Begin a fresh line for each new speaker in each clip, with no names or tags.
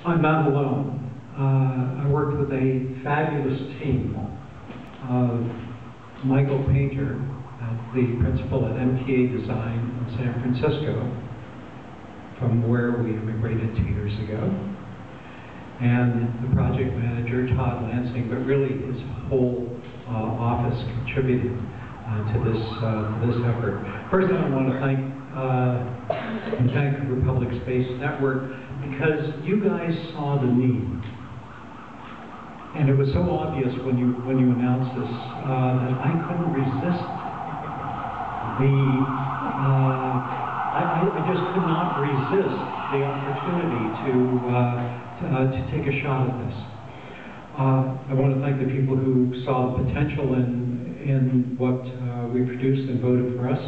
I'm not alone. I worked with a fabulous team of Michael Painter, the principal at MTA Design in San Francisco, from where we immigrated 2 years ago, and the project manager, Todd Lansing, but really his whole office contributed to this effort. First, I want to thank the Vancouver Public Space Network, because you guys saw the need, and it was so obvious when you announced this that I couldn't resist I just could not resist the opportunity to take a shot at this. I want to thank the people who saw the potential in what we produced and voted for us.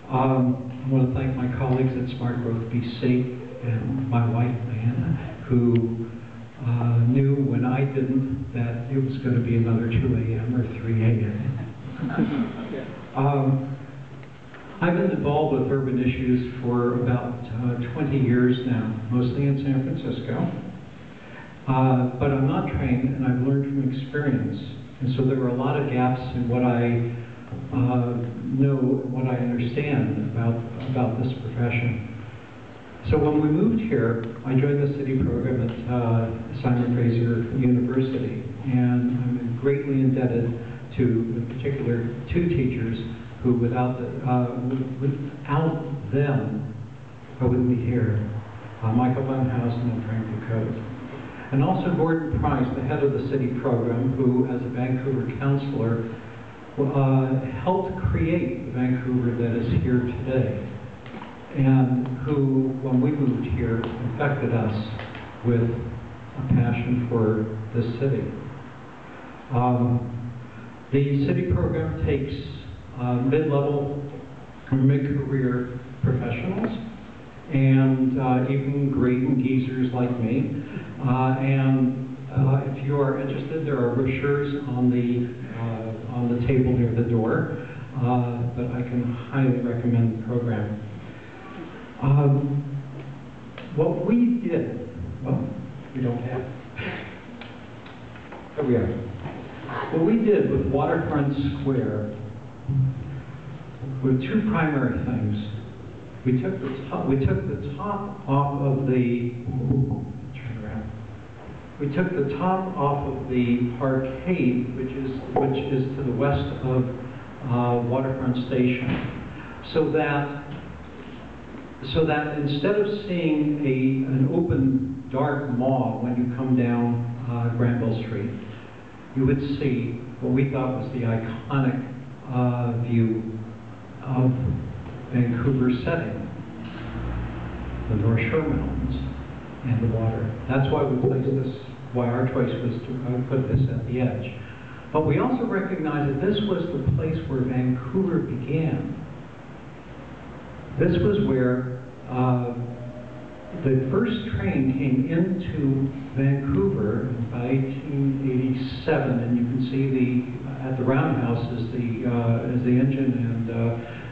I want to thank my colleagues at Smart Growth BC and my wife, Diana, who knew when I didn't that it was going to be another 2 a.m. or 3 a.m. I've been involved with urban issues for about 20 years now, mostly in San Francisco. But I'm not trained, and I've learned from experience. And so there are a lot of gaps in what I know, what I understand about this profession. So when we moved here, I joined the city program at Simon Fraser University, and I'm greatly indebted to, in particular, 2 teachers who, without them, I wouldn't be here. Michael Bunhausen and Frank Ducote. And also Gordon Price, the head of the city program, who, as a Vancouver councillor, helped create the Vancouver that is here today, and who, when we moved here, infected us with a passion for this city. The city program takes mid-level or mid-career professionals and even grade and geezers like me. If you are interested, there are brochures on the table near the door, but I can highly recommend the program. What we did, well, we don't have. Here we are. What we did with Waterfront Square were 2 primary things. We took the top off of the turn around. We took the top off of the parkade, which is to the west of Waterfront Station, so that instead of seeing an open, dark maw when you come down Granville Street, you would see what we thought was the iconic view of Vancouver's setting, the North Shore Mountains and the water. That's why we placed this, why our choice was to put this at the edge. But we also recognized that this was the place where Vancouver began. This was where the first train came into Vancouver by 1887, and you can see at the roundhouse is the engine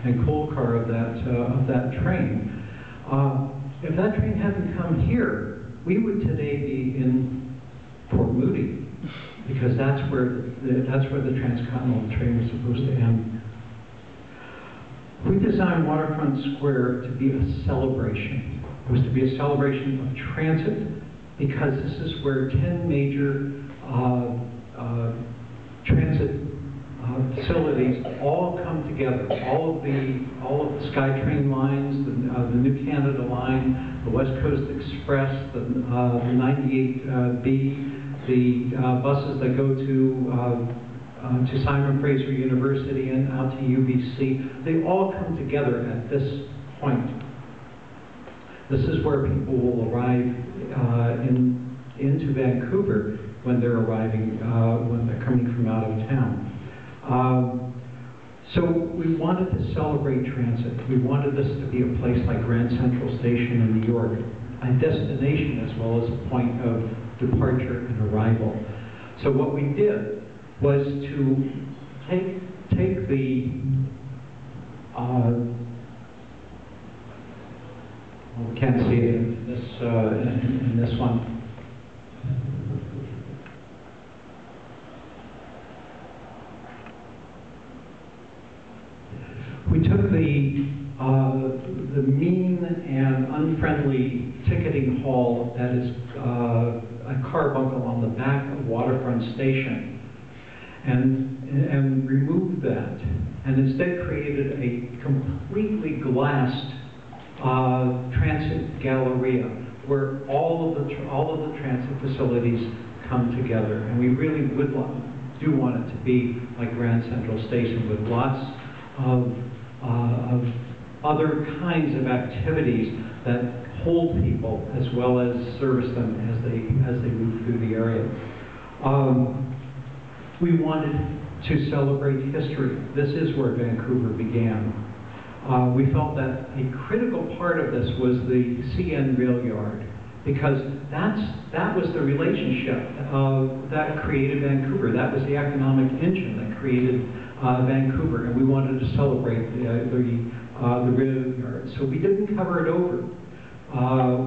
and coal car of that train. If that train hadn't come here, we would today be in Port Moody, because that's where the transcontinental train was supposed to end. We designed Waterfront Square to be a celebration. It was to be a celebration of transit, because this is where 10 major transit facilities all come together. All of the SkyTrain lines, the New Canada Line, the West Coast Express, the 98B, the buses that go to Simon Fraser University and out to UBC, they all come together at this point. This is where people will arrive into Vancouver when they're arriving, when they're coming from out of town. So we wanted to celebrate transit. We wanted this to be a place like Grand Central Station in New York, a destination as well as a point of departure and arrival. So what we did was to take the well, we can't see it in this one. friendly ticketing hall that is a carbuncle on the back of Waterfront Station, and removed that, and instead created a completely glassed transit galleria where all of the transit facilities come together. And we really do want it to be like Grand Central Station, with lots of other kinds of activities that hold people as well as service them as they move through the area. We wanted to celebrate history. This is where Vancouver began. We felt that a critical part of this was the CN rail yard, because that was the relationship that created Vancouver. That was the economic engine that created Vancouver, and we wanted to celebrate the rail yard. So we didn't cover it over.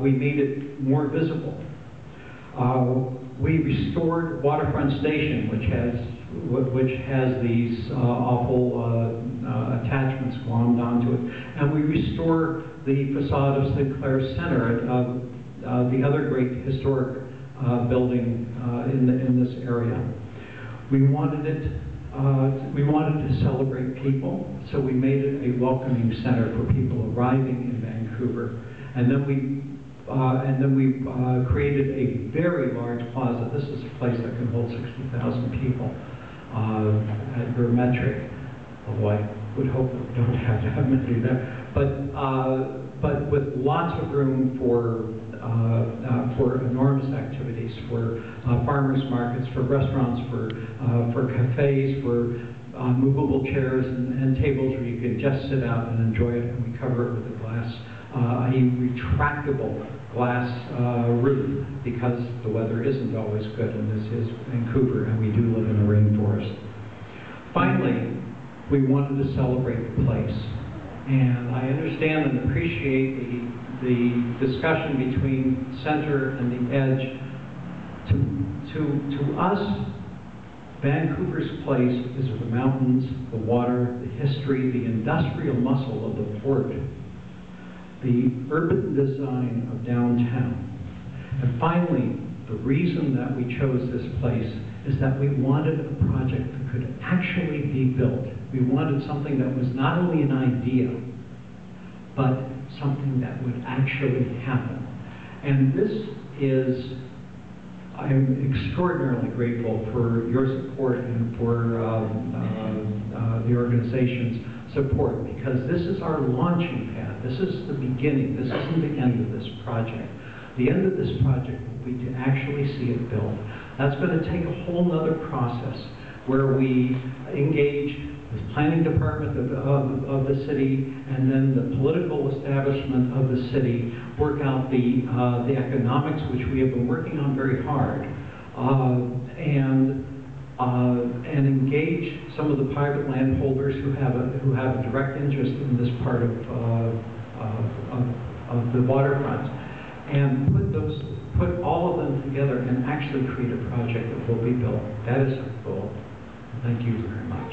We made it more visible. We restored Waterfront Station, which has these awful attachments glommed onto it, and we restore the facade of Sinclair Center, the other great historic building in this area. We wanted to celebrate people, so we made it a welcoming center for people arriving in Vancouver, and then we created a very large plaza. This is a place that can hold 60,000 people at your metric, although I would hope that we don't have to have many there. But with lots of room for enormous activities, for farmers markets, for restaurants, for cafes, for movable chairs and tables where you can just sit out and enjoy it, and we cover it with a glass, a retractable glass roof, because the weather isn't always good, and this is Vancouver, and we do live in a rainforest. Finally, we wanted to celebrate the place, and I understand and appreciate the discussion between center and the edge. To us, Vancouver's place is the mountains, the water, the history, the industrial muscle of the port, the urban design of downtown. And finally, the reason that we chose this place is that we wanted a project that could actually be built. We wanted something that was not only an idea, but something that would actually happen. And this is, I'm extraordinarily grateful for your support and for the organization's support, because this is our launching pad. This is the beginning. This isn't the end of this project. The end of this project will be to actually see it built. That's going to take a whole other process where we engage the planning department of the city, and then the political establishment of the city, work out the economics, which we have been working on very hard, and engage some of the private landholders who have a direct interest in this part of the waterfront, and put all of them together and actually create a project that will be built. That is our goal. Thank you very much.